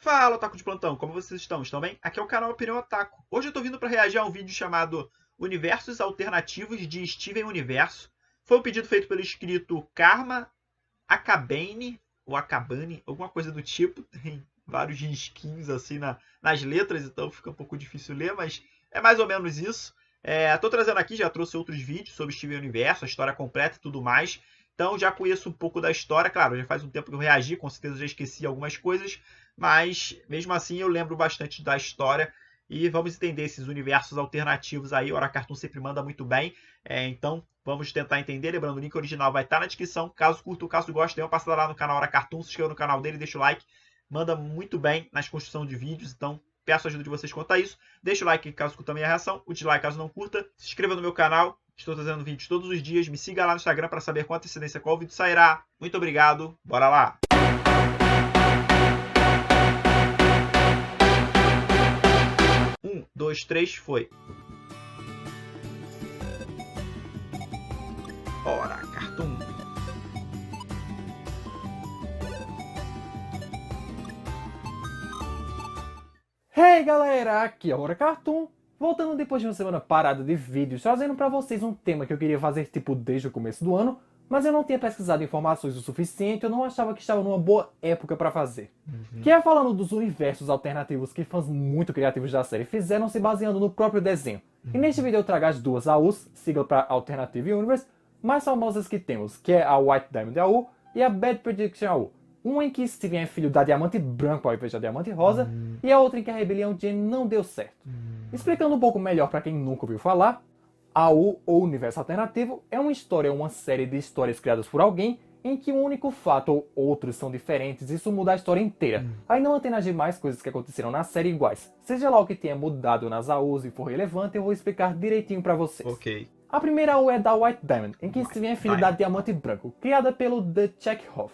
Fala, Otaku de Plantão, como vocês estão? Estão bem? Aqui é o canal Opinião Otaku. Hoje eu tô vindo para reagir a um vídeo chamado Universos Alternativos de Steven Universo. Foi um pedido feito pelo inscrito Karma Akabane, ou Akabane, alguma coisa do tipo. Tem vários risquinhos assim nas letras, então fica um pouco difícil ler, mas é mais ou menos isso. Tô trazendo aqui, já trouxe outros vídeos sobre Steven Universo, a história completa e tudo mais. Então já conheço um pouco da história, claro, já faz um tempo que eu reagi, com certeza já esqueci algumas coisas, mas mesmo assim eu lembro bastante da história e vamos entender esses universos alternativos aí. O Hora Cartoon sempre manda muito bem, então vamos tentar entender. Lembrando, o link original vai estar na descrição. Caso curta, caso goste, dê uma passada lá no canal Hora Cartoon, se inscreva no canal dele, deixa o like, manda muito bem nas construções de vídeos, então peço a ajuda de vocês quanto a isso. Deixa o like caso curta a minha reação, o dislike caso não curta, se inscreva no meu canal. Estou trazendo vídeos todos os dias. Me siga lá no Instagram para saber com antecedência qual vídeo sairá. Muito obrigado. Bora lá. Um, dois, três, foi. Hora Cartoon. Hey galera, aqui é o Hora Cartoon, voltando depois de uma semana parada de vídeos, trazendo pra vocês um tema que eu queria fazer tipo desde o começo do ano, mas eu não tinha pesquisado informações o suficiente, eu não achava que estava numa boa época pra fazer. Que é falando dos universos alternativos que fãs muito criativos da série fizeram se baseando no próprio desenho. E neste vídeo eu trago as duas AUs, sigla para Alternative Universe, mais famosas que temos, que é a White Diamond AU e a Bad Prediction AU. Uma em que Steven é filho da Diamante Branco ao invés da Diamante Rosa, e a outra em que a rebelião de N não deu certo. Explicando um pouco melhor para quem nunca ouviu falar, AU, ou Universo Alternativo, é uma história ou uma série de histórias criadas por alguém em que um único fato ou outros são diferentes e isso muda a história inteira. Aí não tem as demais coisas que aconteceram na série iguais. Seja lá o que tenha mudado nas AUs e for relevante, eu vou explicar direitinho para vocês. Ok. A primeira AU é da White Diamond, em que Steven é filho da Diamante Branco, criada pelo The Chekhov.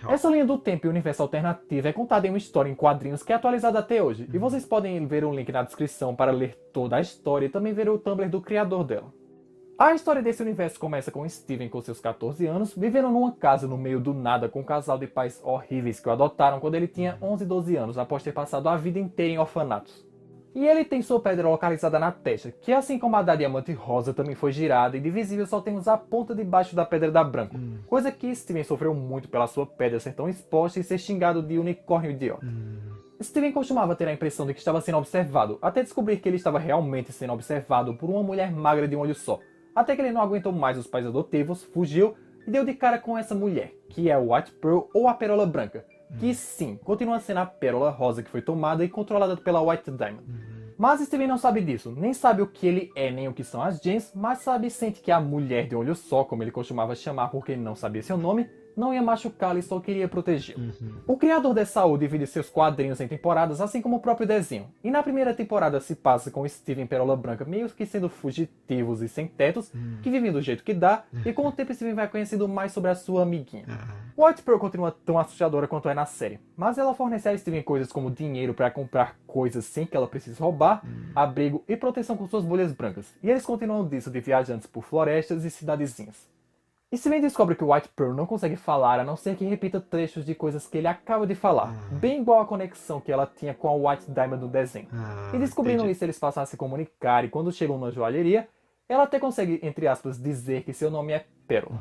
Essa linha do tempo e universo alternativo é contada em uma história em quadrinhos que é atualizada até hoje, e vocês podem ver um link na descrição para ler toda a história e também ver o Tumblr do criador dela. A história desse universo começa com Steven com seus 14 anos, vivendo numa casa no meio do nada com um casal de pais horríveis que o adotaram quando ele tinha 11 e 12 anos, após ter passado a vida inteira em orfanatos. E ele tem sua pedra localizada na testa, que assim como a da Diamante Rosa também foi girada e de visível só temos a ponta de baixo da pedra da Branco, coisa que Steven sofreu muito pela sua pedra ser tão exposta e ser xingado de unicórnio idiota. Steven costumava ter a impressão de que estava sendo observado, até descobrir que ele estava realmente sendo observado por uma mulher magra de um olho só, até que ele não aguentou mais os pais adotivos, fugiu e deu de cara com essa mulher, que é a White Pearl ou a Pérola Branca, que sim, continua sendo a Pérola Rosa que foi tomada e controlada pela White Diamond. Mas Steven não sabe disso, nem sabe o que ele é nem o que são as Gems, mas sabe e sente que a mulher de olho só, como ele costumava chamar porque ele não sabia seu nome, não ia machucá-lo e só queria protegê-lo. O criador dessa AU divide seus quadrinhos em temporadas, assim como o próprio desenho. E na primeira temporada se passa com Steven e Pérola Branca meio que sendo fugitivos e sem tetos, que vivem do jeito que dá, e com o tempo Steven vai conhecendo mais sobre a sua amiguinha. White Pearl continua tão assustadora quanto é na série, mas ela fornece a Steven coisas como dinheiro para comprar coisas sem que ela precise roubar, abrigo e proteção com suas bolhas brancas. E eles continuam disso de viajantes por florestas e cidadezinhas. E Steven descobre que o White Pearl não consegue falar a não ser que repita trechos de coisas que ele acaba de falar, bem igual a conexão que ela tinha com a White Diamond no desenho. E descobrindo isso, eles passam a se comunicar e quando chegam na joalheria, ela até consegue, entre aspas, dizer que seu nome é Pérola.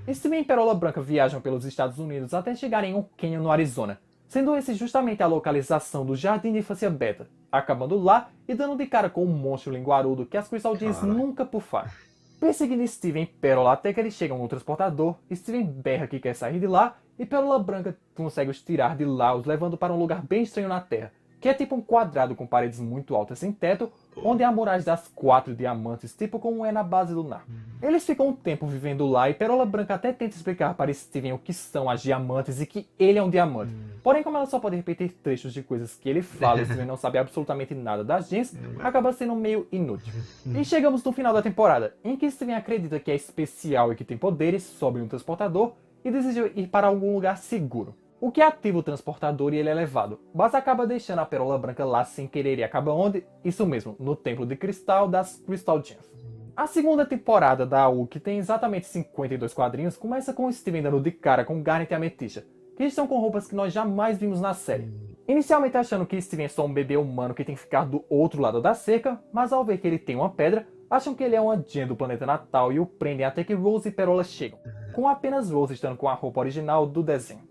Steven e Pérola Branca viajam pelos Estados Unidos até chegarem em um canyon no Arizona, sendo esse justamente a localização do Jardim de Infância Beta, acabando lá e dando de cara com um monstro linguarudo que as Crystal Gems nunca pufaram. Perseguindo Steven e Pérola até que eles chegam no transportador, Steven berra que quer sair de lá e Pérola Branca consegue os tirar de lá, os levando para um lugar bem estranho na Terra, que é tipo um quadrado com paredes muito altas sem teto, onde há murais das 4 diamantes, tipo como é na base lunar. Eles ficam um tempo vivendo lá e Pérola Branca até tenta explicar para Steven o que são as diamantes e que ele é um diamante. Porém, como ela só pode repetir trechos de coisas que ele fala e Steven não sabe absolutamente nada das gems, acaba sendo meio inútil. E chegamos no final da temporada, em que Steven acredita que é especial e que tem poderes, sobe um transportador e deseja ir para algum lugar seguro. O que ativa o transportador e ele é levado, mas acaba deixando a Pérola Branca lá sem querer e acaba onde? Isso mesmo, no Templo de Cristal das Crystal Gems. A segunda temporada da AU, que tem exatamente 52 quadrinhos, começa com o Steven dando de cara com Garnet e Amethyst, que estão com roupas que nós jamais vimos na série. Inicialmente achando que Steven é só um bebê humano que tem que ficar do outro lado da cerca, mas ao ver que ele tem uma pedra, acham que ele é uma Jen do planeta Natal e o prendem até que Rose e Pérola chegam, com apenas Rose estando com a roupa original do desenho.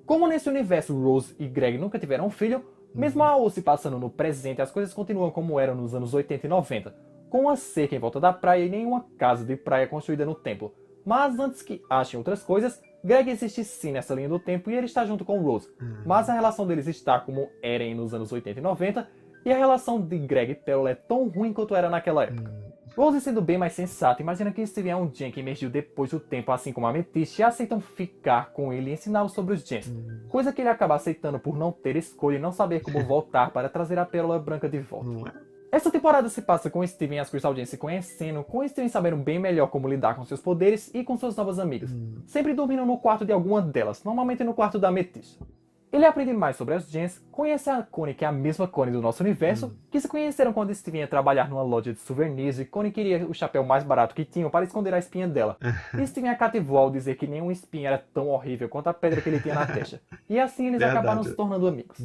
Como nesse universo Rose e Greg nunca tiveram um filho, mesmo a AO se passando no presente, as coisas continuam como eram nos anos 80 e 90, com uma cerca em volta da praia e nenhuma casa de praia construída no templo. Mas antes que achem outras coisas, Greg existe sim nessa linha do tempo e ele está junto com Rose, mas a relação deles está como era nos anos 80 e 90, e a relação de Greg e Pérola é tão ruim quanto era naquela época. Rose, sendo bem mais sensata, imagina que Steven é um Gen que emergiu depois do tempo, assim como a Amethyst, e aceitam ficar com ele e ensiná-lo sobre os Gens, coisa que ele acaba aceitando por não ter escolha e não saber como voltar para trazer a Pérola Branca de volta. Essa temporada se passa com Steven e as Crystal Gems se conhecendo, com Steven sabendo bem melhor como lidar com seus poderes e com suas novas amigas, sempre dormindo no quarto de alguma delas, normalmente no quarto da Amethyst. Ele aprende mais sobre as Gens, conhece a Connie, que é a mesma Connie do nosso universo, que se conheceram quando Steven ia trabalhar numa loja de souvenirs e Connie queria o chapéu mais barato que tinham para esconder a espinha dela. E Steven a cativou ao dizer que nenhuma espinha era tão horrível quanto a pedra que ele tinha na testa. E assim eles acabaram se tornando amigos.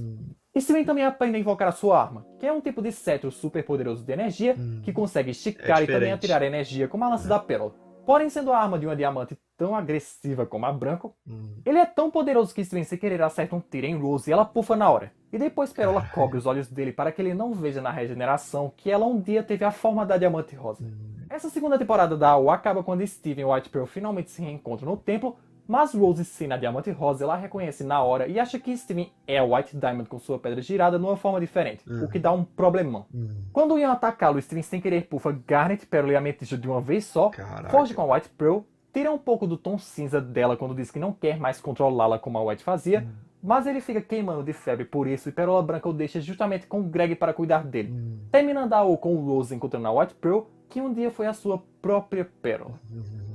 Steven também aprende a invocar a sua arma, que é um tipo de cetro super poderoso de energia, que consegue esticar e também atirar energia como a lança da Pérola. Porém, sendo a arma de uma diamante tão agressiva como a Branco, ele é tão poderoso que Steven sem querer acerta um tiro em Rose e ela pufa na hora. E depois Pérola cobre os olhos dele para que ele não veja na regeneração que ela um dia teve a forma da Diamante Rosa. Essa segunda temporada da AO acaba quando Steven e White Pearl finalmente se reencontram no templo, mas Rose, sendo a Diamante Rosa, ela reconhece na hora e acha que Steven é a White Diamond com sua pedra girada numa forma diferente, o que dá um problemão. Quando iam atacá-lo, Steven sem querer pufa Garnet, Pérola e Amethyst de uma vez só, foge com a White Pearl, tira um pouco do tom cinza dela quando diz que não quer mais controlá-la como a White fazia, mas ele fica queimando de febre por isso e Pérola Branca o deixa justamente com Greg para cuidar dele, terminando a AO com Rose encontrando a White Pearl, que um dia foi a sua própria Pérola.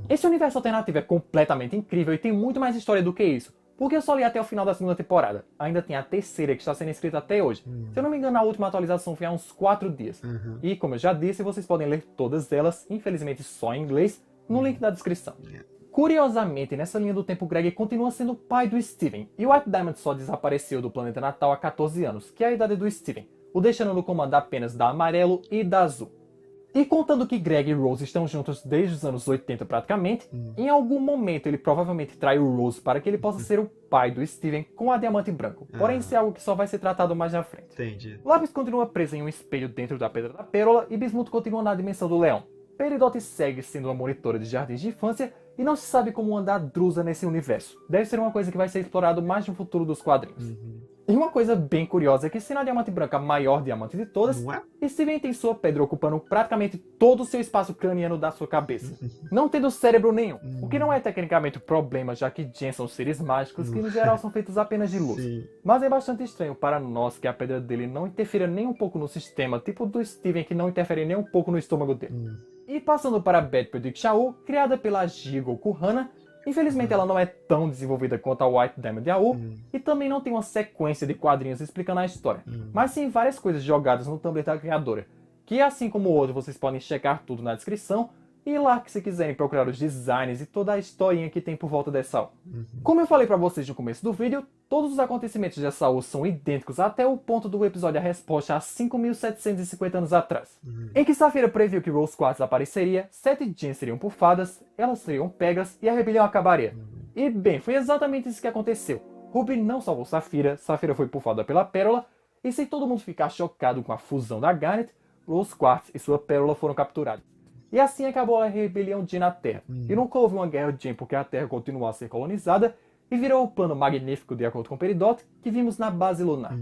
Esse universo alternativo é completamente incrível e tem muito mais história do que isso, porque eu só li até o final da segunda temporada. Ainda tem a terceira que está sendo escrita até hoje. Se eu não me engano, a última atualização foi há uns 4 dias. E como eu já disse, vocês podem ler todas elas, infelizmente só em inglês, no link da descrição. Curiosamente, nessa linha do tempo, Greg continua sendo o pai do Steven, e o White Diamond só desapareceu do planeta Natal há 14 anos, que é a idade do Steven, o deixando no comando apenas da Amarelo e da Azul. E contando que Greg e Rose estão juntos desde os anos 80 praticamente, em algum momento ele provavelmente trai o Rose para que ele possa ser o pai do Steven com a Diamante Branco. Porém isso é algo que só vai ser tratado mais à frente. Entendi. Lápis continua preso em um espelho dentro da Pedra da Pérola e Bismuth continua na dimensão do Leão. Peridot segue sendo uma monitora de jardins de infância e não se sabe como andar Drusa nesse universo. Deve ser uma coisa que vai ser explorado mais no futuro dos quadrinhos. E uma coisa bem curiosa é que sendo a Diamante Branca a maior diamante de todas, Steven tem sua pedra ocupando praticamente todo o seu espaço craniano da sua cabeça, não tendo cérebro nenhum, o que não é tecnicamente um problema, já que Gens são seres mágicos que no geral são feitos apenas de luz. Mas é bastante estranho para nós que a pedra dele não interfira nem um pouco no sistema, tipo do Steven que não interfere nem um pouco no estômago dele. E passando para Bad Prediction, criada pela Jigo Kuhana, infelizmente ela não é tão desenvolvida quanto a White Diamond e a AO, e também não tem uma sequência de quadrinhos explicando a história, mas sim várias coisas jogadas no Tumblr da criadora, que assim como o outro vocês podem checar tudo na descrição, e lá que se quiserem procurar os designs e toda a historinha que tem por volta dessa AO. Como eu falei pra vocês no começo do vídeo, todos os acontecimentos dessa AO são idênticos até o ponto do episódio A Resposta há 5.750 anos atrás, em que Saphira previu que Rose Quartz apareceria, 7 Gens seriam pufadas, elas seriam pegas e a rebelião acabaria. E bem, foi exatamente isso que aconteceu. Ruby não salvou Saphira, Saphira foi pufada pela Pérola, e sem todo mundo ficar chocado com a fusão da Garnet, Rose Quartz e sua Pérola foram capturados. E assim acabou a rebelião Gen na Terra. E nunca houve uma guerra Gen porque a Terra continuou a ser colonizada e virou o plano magnífico de acordo com Peridot que vimos na base lunar.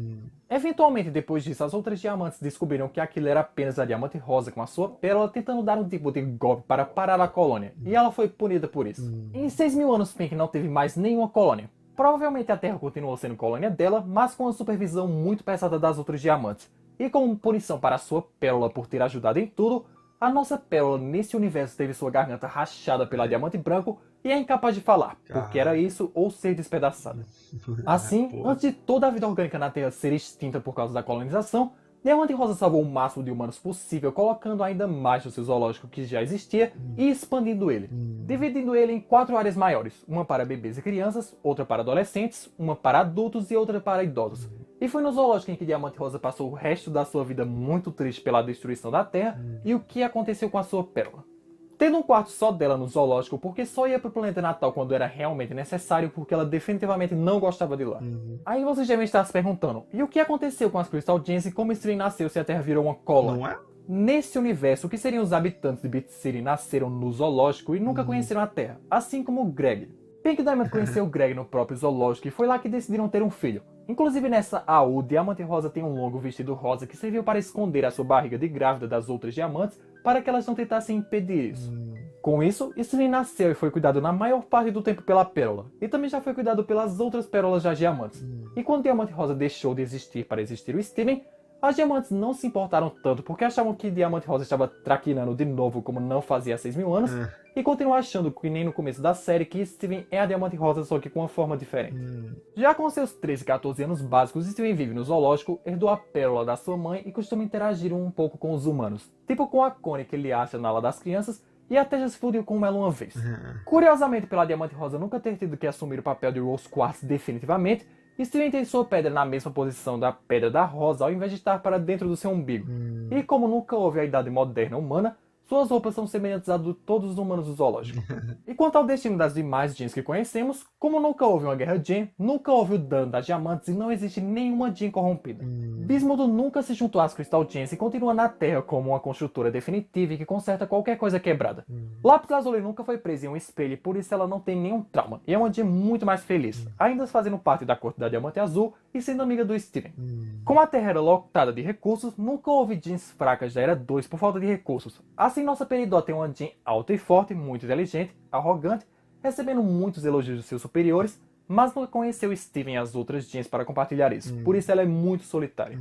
Eventualmente, depois disso, as outras diamantes descobriram que aquilo era apenas a Diamante Rosa com a sua pérola tentando dar um tipo de golpe para parar a colônia. E ela foi punida por isso. Em 6.000 anos, Pink não teve mais nenhuma colônia. Provavelmente a Terra continuou sendo colônia dela, mas com a supervisão muito pesada das outras diamantes. E como punição para a sua pérola por ter ajudado em tudo, a nossa pérola nesse universo teve sua garganta rachada pela Diamante Branco e é incapaz de falar, porque era isso ou ser despedaçada. Assim, antes de toda a vida orgânica na Terra ser extinta por causa da colonização, Diamante Rosa salvou o máximo de humanos possível, colocando ainda mais no seu zoológico que já existia e expandindo ele, dividindo ele em 4 áreas maiores, uma para bebês e crianças, outra para adolescentes, uma para adultos e outra para idosos. E foi no zoológico em que Diamante Rosa passou o resto da sua vida muito triste pela destruição da Terra e o que aconteceu com a sua pérola. Tendo um quarto só dela no zoológico porque só ia pro planeta Natal quando era realmente necessário porque ela definitivamente não gostava de lá. Aí vocês devem estar se perguntando, e o que aconteceu com as Crystal Gems e como Steven nasceu se a Terra virou uma cola? Não é? Nesse universo, o que seriam os habitantes de Beat City nasceram no zoológico e nunca conheceram a Terra, assim como o Greg. Pink Diamond conheceu o Greg no próprio zoológico e foi lá que decidiram ter um filho. Inclusive nessa AU, Diamante Rosa tem um longo vestido rosa que serviu para esconder a sua barriga de grávida das outras diamantes para que elas não tentassem impedir isso. Com isso, Steven nasceu e foi cuidado na maior parte do tempo pela Pérola, e também já foi cuidado pelas outras pérolas das diamantes. E quando Diamante Rosa deixou de existir para existir o Steven, as diamantes não se importaram tanto porque achavam que Diamante Rosa estava traquinando de novo como não fazia há 6.000 anos, e continuam achando que nem no começo da série que Steven é a Diamante Rosa só que com uma forma diferente. Já com seus 13 e 14 anos básicos, Steven vive no zoológico, herdou a pérola da sua mãe e costuma interagir um pouco com os humanos, tipo com a Connie que ele acha na ala das crianças, e até já se fudeu com ela uma vez. Curiosamente, pela Diamante Rosa nunca ter tido que assumir o papel de Rose Quartz definitivamente, Steven tem sua pedra na mesma posição da Pedra da Rosa ao invés de estar para dentro do seu umbigo. E como nunca houve a idade moderna humana, suas roupas são semelhantes a de todos os humanos do zoológico. E quanto ao destino das demais Gems que conhecemos, como nunca houve uma guerra Gem, nunca houve o dano das diamantes e não existe nenhuma Gem corrompida. Bismuth nunca se juntou às Crystal Gems e continua na Terra como uma construtora definitiva e que conserta qualquer coisa quebrada. Lápis Lazuli nunca foi presa em um espelho e por isso ela não tem nenhum trauma, e é uma Gem muito mais feliz, ainda fazendo parte da corte da Diamante Azul e sendo amiga do Steven. Como a Terra era lotada de recursos, nunca houve Gems fracas da Era 2 por falta de recursos. Assim, nossa Peridot tem uma Gem alta e forte, muito inteligente, arrogante, recebendo muitos elogios de seus superiores, mas não conheceu Steven e as outras Gems para compartilhar isso, por isso ela é muito solitária.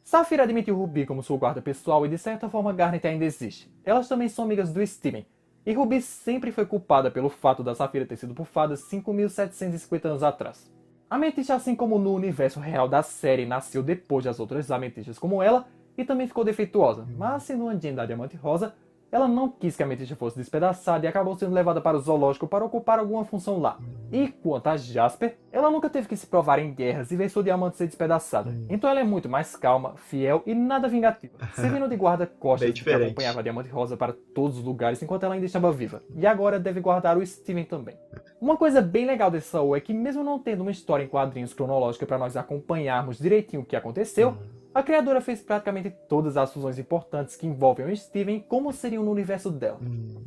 Safira admitiu Ruby como sua guarda pessoal e de certa forma Garnet ainda existe. Elas também são amigas do Steven, e Ruby sempre foi culpada pelo fato da Safira ter sido bufada 5.750 anos atrás. A Amethyst, assim como no universo real da série, nasceu depois das outras Amethysts como ela, e também ficou defeituosa, mas sendo uma Gem da Diamante Rosa, ela não quis que a Amethyst fosse despedaçada e acabou sendo levada para o zoológico para ocupar alguma função lá. E quanto a Jasper, ela nunca teve que se provar em guerras e ver sua diamante ser despedaçada. Então ela é muito mais calma, fiel e nada vingativa, servindo de guarda-costas que acompanhava a Diamante Rosa para todos os lugares enquanto ela ainda estava viva. E agora deve guardar o Steven também. Uma coisa bem legal desse Saul é que mesmo não tendo uma história em quadrinhos cronológica para nós acompanharmos direitinho o que aconteceu, a criadora fez praticamente todas as fusões importantes que envolvem o Steven como seriam no universo dela.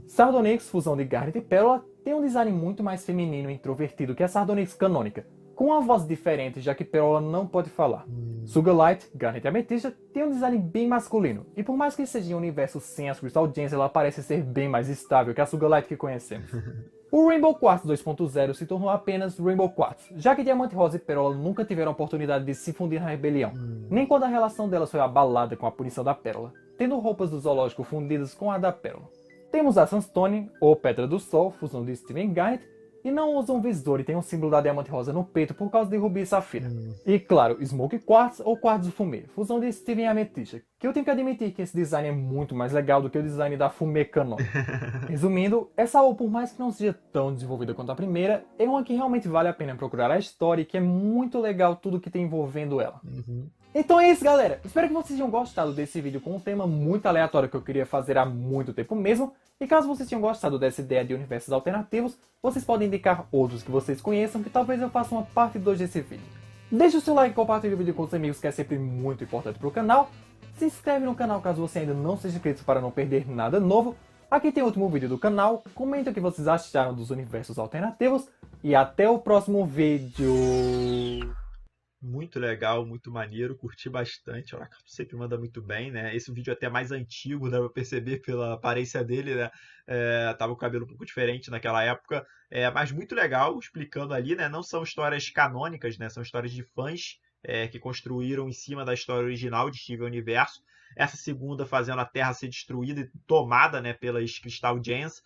Sardonyx, fusão de Garnet e Pérola, tem um design muito mais feminino e introvertido que a Sardonyx canônica, com uma voz diferente já que Pérola não pode falar. Sugarlight, Garnet e Amethyst tem um design bem masculino, e por mais que seja um universo sem as Crystal Gems, ela parece ser bem mais estável que a Sugarlight que conhecemos. O Rainbow Quartz 2.0 se tornou apenas Rainbow Quartz, já que Diamante Rosa e Pérola nunca tiveram a oportunidade de se fundir na rebelião, nem quando a relação delas foi abalada com a punição da Pérola, tendo roupas do zoológico fundidas com a da Pérola. Temos a Sunstone, ou Pedra do Sol, fusão de Steven e Garnet, e não usam visor e tem um símbolo da Diamante Rosa no peito por causa de Ruby e Safira. E claro, Smoke Quartz ou Quartzo Fumê, fusão de Steven e Amethyst, que eu tenho que admitir que esse design é muito mais legal do que o design da Fumê canônica. Resumindo, essa AU, por mais que não seja tão desenvolvida quanto a primeira, é uma que realmente vale a pena procurar a história e que é muito legal tudo que tem envolvendo ela. Então é isso, galera. Espero que vocês tenham gostado desse vídeo com um tema muito aleatório que eu queria fazer há muito tempo mesmo. E caso vocês tenham gostado dessa ideia de universos alternativos, vocês podem indicar outros que vocês conheçam que talvez eu faça uma parte 2 desse vídeo. Deixe o seu like e compartilhe o vídeo com os amigos, que é sempre muito importante para o canal. Se inscreve no canal caso você ainda não seja inscrito para não perder nada novo. Aqui tem o último vídeo do canal. Comenta o que vocês acharam dos universos alternativos. E até o próximo vídeo. Muito legal, muito maneiro, curti bastante. O Lagarto sempre manda muito bem, né? Esse vídeo é até mais antigo, dá pra perceber pela aparência dele, né? Tava com o cabelo um pouco diferente naquela época, mas muito legal, explicando ali, né? Não são histórias canônicas, né? São histórias de fãs que construíram em cima da história original de Steven Universo. Essa segunda fazendo a Terra ser destruída e tomada, né, pelas Crystal Gems.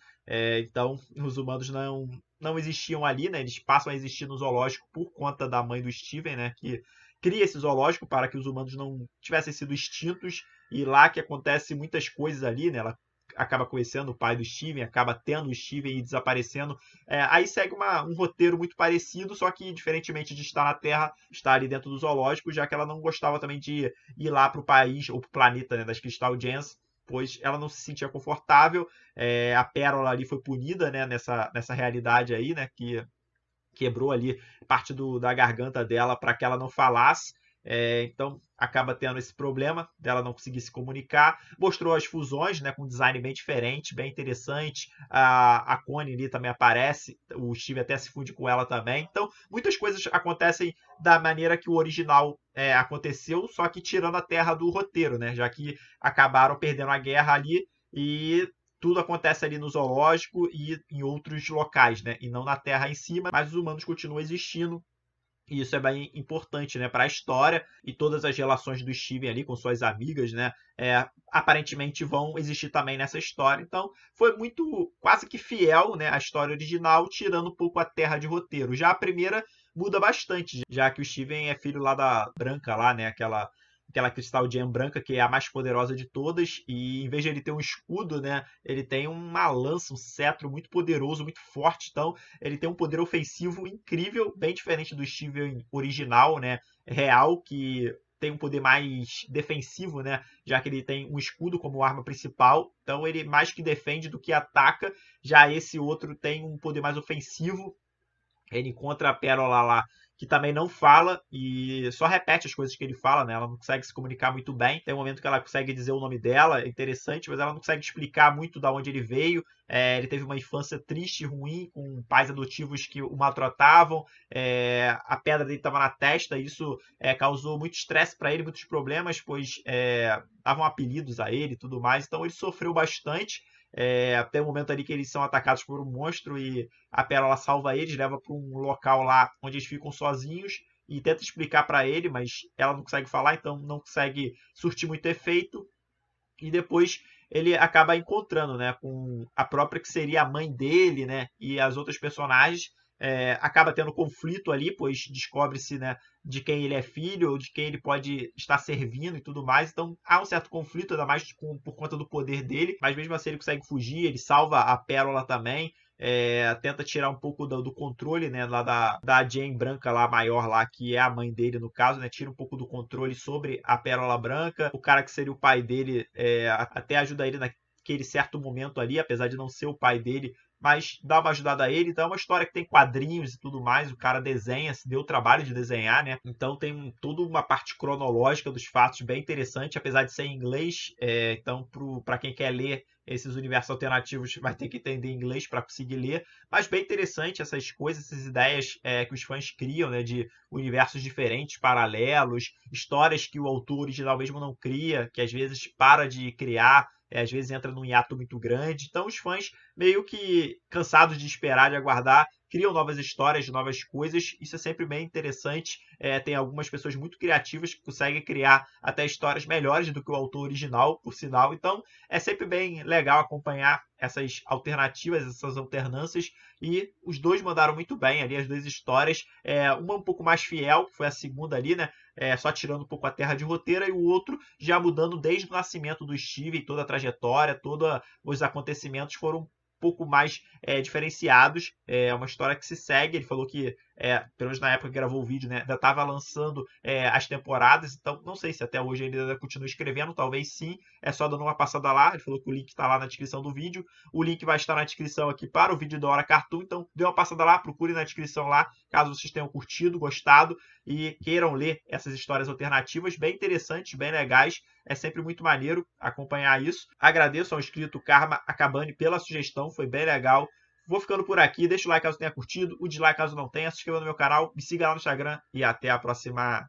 Então, os humanos não existiam ali, né? Eles passam a existir no zoológico por conta da mãe do Steven, né? Que cria esse zoológico para que os humanos não tivessem sido extintos, e lá que acontece muitas coisas ali, né? Ela acaba conhecendo o pai do Steven, acaba tendo o Steven e desaparecendo. Aí segue um roteiro muito parecido, só que diferentemente de estar na Terra, está ali dentro do zoológico, já que ela não gostava também de ir lá para o país, ou para o planeta, né, das Crystal Gems, pois ela não se sentia confortável. A Pérola ali foi punida, né, nessa realidade aí, né, que quebrou ali parte da garganta dela para que ela não falasse. Então acaba tendo esse problema dela não conseguir se comunicar. Mostrou as fusões, né, com um design bem diferente, bem interessante. A Connie ali também aparece, o Steve até se funde com ela também. Então muitas coisas acontecem da maneira que o original aconteceu, só que tirando a Terra do roteiro, né, já que acabaram perdendo a guerra ali e tudo acontece ali no zoológico e em outros locais, né? E não na Terra em cima, mas os humanos continuam existindo. E isso é bem importante, né, para a história, e todas as relações do Steven ali com suas amigas, né, aparentemente vão existir também nessa história. Então, foi muito, quase que fiel, né, à história original, tirando um pouco a Terra de roteiro. Já a primeira muda bastante, já que o Steven é filho lá da Branca, lá, né, aquela Crystal Gem branca, que é a mais poderosa de todas, e em vez de ele ter um escudo, né, ele tem uma lança, um cetro muito poderoso, muito forte. Então ele tem um poder ofensivo incrível, bem diferente do Steven original, né, real, que tem um poder mais defensivo, né, já que ele tem um escudo como arma principal. Então ele mais que defende do que ataca. Já esse outro tem um poder mais ofensivo. Ele encontra a Pérola lá, que também não fala e só repete as coisas que ele fala, né? Ela não consegue se comunicar muito bem. Tem um momento que ela consegue dizer o nome dela, é interessante, mas ela não consegue explicar muito de onde ele veio. Ele teve uma infância triste, ruim, com pais adotivos que o maltratavam. A pedra dele estava na testa, e isso causou muito estresse para ele, muitos problemas, pois davam apelidos a ele e tudo mais. Então ele sofreu bastante. Tem um momento ali que eles são atacados por um monstro e a Pérola salva eles, leva para um local lá onde eles ficam sozinhos e tenta explicar para ele, mas ela não consegue falar, então não consegue surtir muito efeito. E depois ele acaba encontrando, né, com a própria que seria a mãe dele, né, e as outras personagens. Acaba tendo conflito ali, pois descobre-se, né, de quem ele é filho, ou de quem ele pode estar servindo e tudo mais. Então há um certo conflito, ainda mais por conta do poder dele, mas mesmo assim ele consegue fugir, ele salva a Pérola também. Tenta tirar um pouco do controle, né, lá da Jane branca lá, maior lá, que é a mãe dele no caso, né, tira um pouco do controle sobre a Pérola branca. O cara que seria o pai dele até ajuda ele naquele certo momento ali, apesar de não ser o pai dele, mas dá uma ajudada a ele. Então é uma história que tem quadrinhos e tudo mais, o cara desenha, se deu o trabalho de desenhar, né? Então tem toda uma parte cronológica dos fatos bem interessante, apesar de ser em inglês. Então para quem quer ler esses universos alternativos vai ter que entender inglês para conseguir ler, mas bem interessante essas coisas, essas ideias que os fãs criam, né, de universos diferentes, paralelos, histórias que o autor original mesmo não cria, que às vezes para de criar, às vezes entra num hiato muito grande. Então os fãs, meio que cansados de esperar, de aguardar, criam novas histórias, novas coisas. Isso é sempre bem interessante. Tem algumas pessoas muito criativas que conseguem criar até histórias melhores do que o autor original, por sinal. Então é sempre bem legal acompanhar essas alternativas, essas alternâncias, e os dois mandaram muito bem ali, as duas histórias. Uma um pouco mais fiel, que foi a segunda ali, né? Só tirando um pouco a Terra de roteiro, e o outro já mudando desde o nascimento do Steve, toda a trajetória, todos os acontecimentos foram pouco mais diferenciados. É uma história que se segue. Ele falou que, pelo menos na época que gravou o vídeo, né, ainda estava lançando as temporadas, então não sei se até hoje ele ainda continua escrevendo, talvez sim. É só dando uma passada lá. Ele falou que o link está lá na descrição do vídeo. O link vai estar na descrição aqui para o vídeo da Hora Cartoon, então dê uma passada lá, procure na descrição lá, caso vocês tenham curtido, gostado e queiram ler essas histórias alternativas, bem interessantes, bem legais. É sempre muito maneiro acompanhar isso. Agradeço ao inscrito Karma Akabani pela sugestão, foi bem legal. Vou ficando por aqui, deixa o like caso tenha curtido, o dislike caso não tenha, se inscreva no meu canal, me siga lá no Instagram e até a próxima.